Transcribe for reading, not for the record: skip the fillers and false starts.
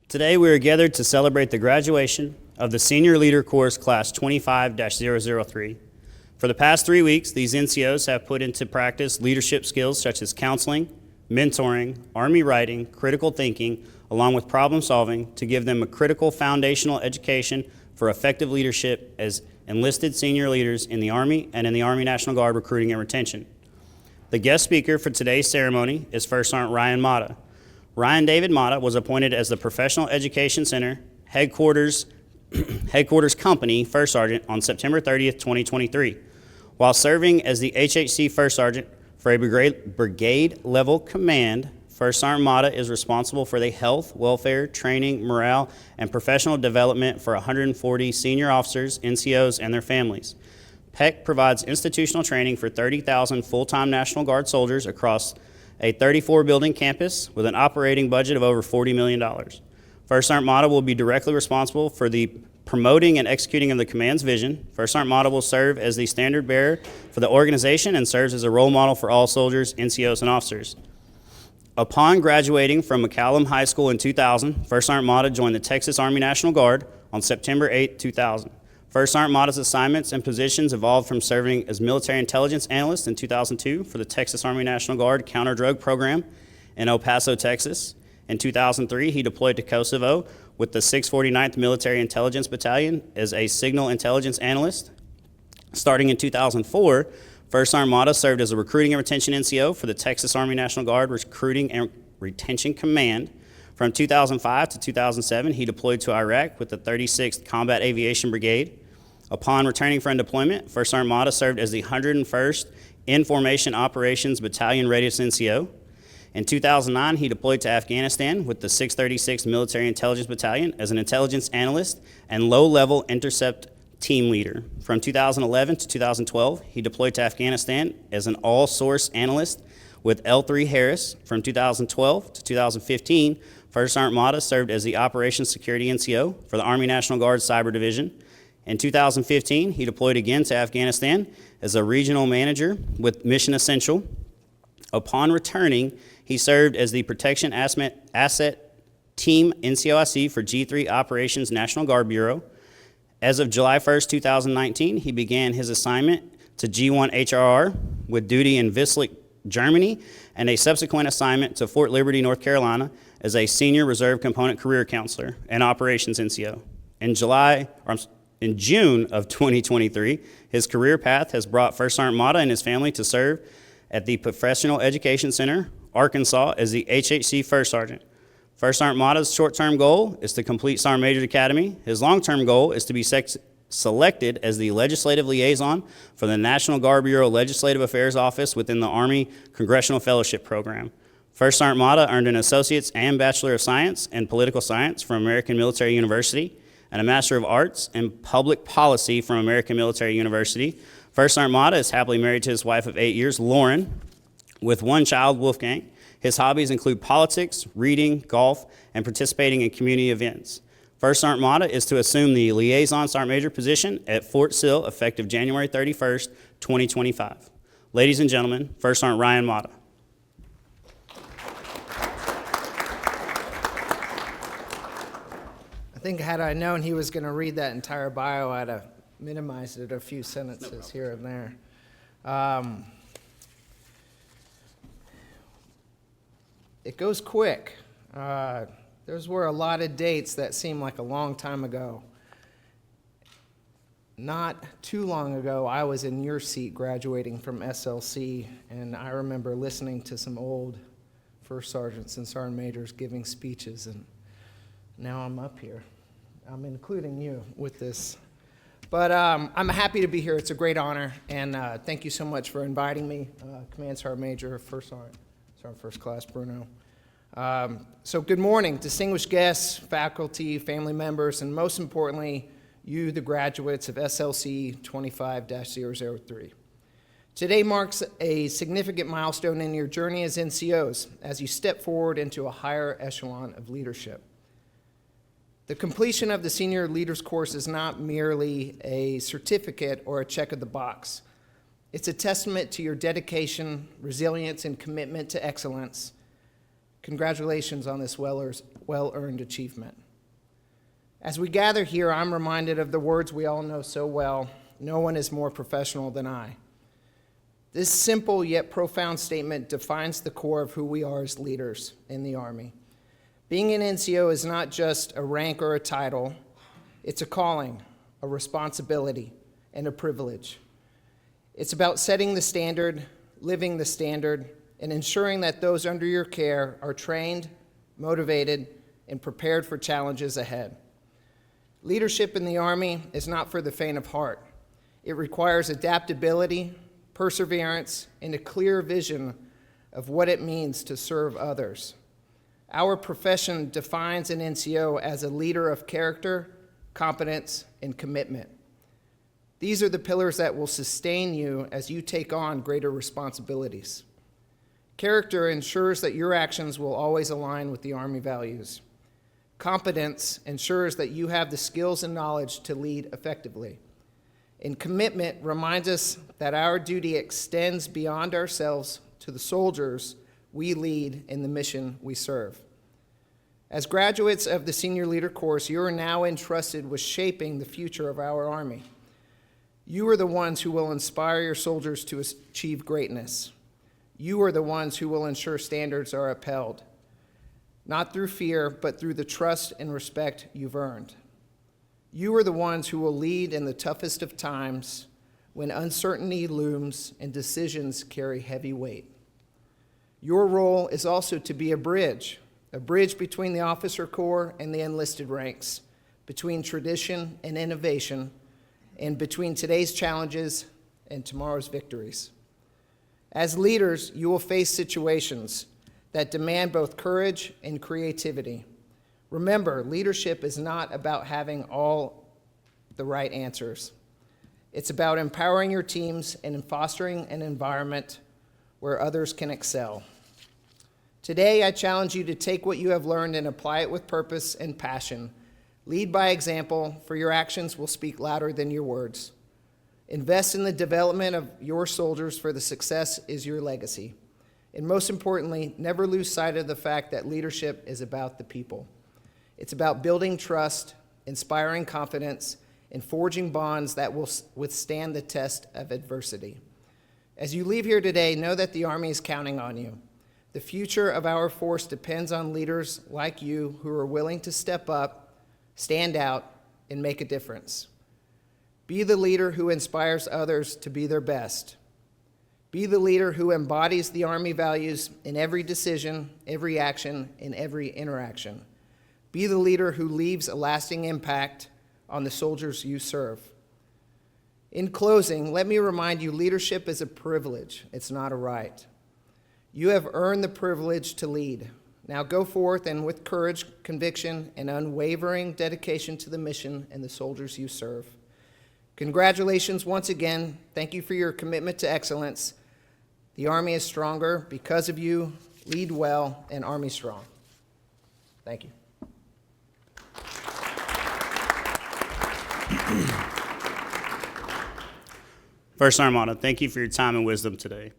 Today we are gathered to celebrate the graduation of the Senior Leader Course Class 25-003. For the past 3 weeks, these NCOs have put into practice leadership skills such as counseling, mentoring, Army writing, critical thinking, along with problem solving to give them a critical foundational education for effective leadership as enlisted senior leaders in the Army and in the Army National Guard recruiting and retention. The guest speaker for today's ceremony is First Sergeant Ryan Mata. Ryan David Mata was appointed as the Professional Education Center Headquarters Company First Sergeant on September 30th, 2023. While serving as the HHC First Sergeant for a brigade level command, First Sergeant Mata is responsible for the health, welfare, training, morale, and professional development for 140 senior officers, NCOs, and their families. PEC provides institutional training for 30,000 full-time National Guard soldiers across a 34-building campus with an operating budget of over $40 million. First Sergeant Mata will be directly responsible for the promoting and executing of the command's vision. First Sergeant Mata will serve as the standard bearer for the organization and serves as a role model for all soldiers, NCOs, and officers. Upon graduating from McCallum High School in 2000, First Sergeant Mata joined the Texas Army National Guard on September 8, 2000. First Sergeant Mata's assignments and positions evolved from serving as military intelligence analyst in 2002 for the Texas Army National Guard Counter-Drug Program in El Paso, Texas. In 2003, he deployed to Kosovo with the 649th Military Intelligence Battalion as a signal intelligence analyst. Starting in 2004, First Sergeant Mata served as a recruiting and retention NCO for the Texas Army National Guard Recruiting and Retention Command. From 2005 to 2007, he deployed to Iraq with the 36th Combat Aviation Brigade. Upon returning from deployment, First Sergeant Mata served as the 101st Information Operations Battalion Readiness NCO. In 2009, he deployed to Afghanistan with the 636th Military Intelligence Battalion as an intelligence analyst and low-level intercept team leader. From 2011 to 2012, he deployed to Afghanistan as an all-source analyst with L3 Harris. From 2012 to 2015, First Sergeant Mata served as the Operations Security NCO for the Army National Guard Cyber Division. In 2015, he deployed again to Afghanistan as a regional manager with Mission Essential. Upon returning, he served as the Protection Asset Team NCOIC for G3 Operations National Guard Bureau. As of July 1st, 2019, he began his assignment to G1 HRR with duty in Wislich, Germany, and a subsequent assignment to Fort Liberty, North Carolina, as a Senior Reserve Component Career Counselor and Operations NCO. In June of 2023, his career path has brought First Sergeant Mata and his family to serve at the Professional Education Center, Arkansas, as the HHC First Sergeant. First Sergeant Mata's short-term goal is to complete Sergeant Major's Academy. His long-term goal is to be selected as the Legislative Liaison for the National Guard Bureau Legislative Affairs Office within the Army Congressional Fellowship Program. First Sergeant Mata earned an Associate's and Bachelor of Science in Political Science from American Military University and a Master of Arts in Public Policy from American Military University. First Sergeant Mata is happily married to his wife of 8 years, Lauren, with one child, Wolfgang. His hobbies include politics, reading, golf, and participating in community events. First Sergeant Mata is to assume the Liaison Sergeant Major position at Fort Sill effective January 31st, 2025. Ladies and gentlemen, First Sergeant Ryan Mata. I think had I known he was going to read that entire bio, I'd have minimized it a few sentences here and there. It goes quick. Those were a lot of dates that seem like a long time ago. Not too long ago, I was in your seat graduating from SLC, and I remember listening to some old first sergeants and sergeant majors giving speeches, and now I'm up here. I'm including you with this. But I'm happy to be here. It's a great honor, and thank you so much for inviting me, Command Sergeant Major, First Sergeant First Class Bruno. So good morning, distinguished guests, faculty, family members, and most importantly, you, the graduates of SLC 25-003. Today marks a significant milestone in your journey as NCOs as you step forward into a higher echelon of leadership. The completion of the Senior Leaders Course is not merely a certificate or a check of the box. It's a testament to your dedication, resilience, and commitment to excellence. Congratulations on this well-earned achievement. As we gather here, I'm reminded of the words we all know so well: no one is more professional than I. This simple yet profound statement defines the core of who we are as leaders in the Army. Being an NCO is not just a rank or a title. It's a calling, a responsibility, and a privilege. It's about setting the standard, living the standard, and ensuring that those under your care are trained, motivated, and prepared for challenges ahead. Leadership in the Army is not for the faint of heart. It requires adaptability, perseverance, and a clear vision of what it means to serve others. Our profession defines an NCO as a leader of character, competence, and commitment. These are the pillars that will sustain you as you take on greater responsibilities. Character ensures that your actions will always align with the Army values. Competence ensures that you have the skills and knowledge to lead effectively. And commitment reminds us that our duty extends beyond ourselves to the soldiers we lead in the mission we serve. As graduates of the Senior Leader course, you are now entrusted with shaping the future of our Army. You are the ones who will inspire your soldiers to achieve greatness. You are the ones who will ensure standards are upheld, not through fear, but through the trust and respect you've earned. You are the ones who will lead in the toughest of times when uncertainty looms and decisions carry heavy weight. Your role is also to be a bridge between the officer corps and the enlisted ranks, between tradition and innovation, and between today's challenges and tomorrow's victories. As leaders, you will face situations that demand both courage and creativity. Remember, leadership is not about having all the right answers. It's about empowering your teams and in fostering an environment where others can excel. Today, I challenge you to take what you have learned and apply it with purpose and passion. Lead by example, for your actions will speak louder than your words. Invest in the development of your soldiers, for the success is your legacy. And most importantly, never lose sight of the fact that leadership is about the people. It's about building trust, inspiring confidence, and forging bonds that will withstand the test of adversity. As you leave here today, know that the Army is counting on you. The future of our force depends on leaders like you who are willing to step up, stand out, and make a difference. Be the leader who inspires others to be their best. Be the leader who embodies the Army values in every decision, every action, and every interaction. Be the leader who leaves a lasting impact on the soldiers you serve. In closing, let me remind you, leadership is a privilege. It's not a right. You have earned the privilege to lead. Now go forth and with courage, conviction, and unwavering dedication to the mission and the soldiers you serve. Congratulations once again. Thank you for your commitment to excellence. The Army is stronger because of you. Lead well, and Army strong. Thank you. First Armada, thank you for your time and wisdom today.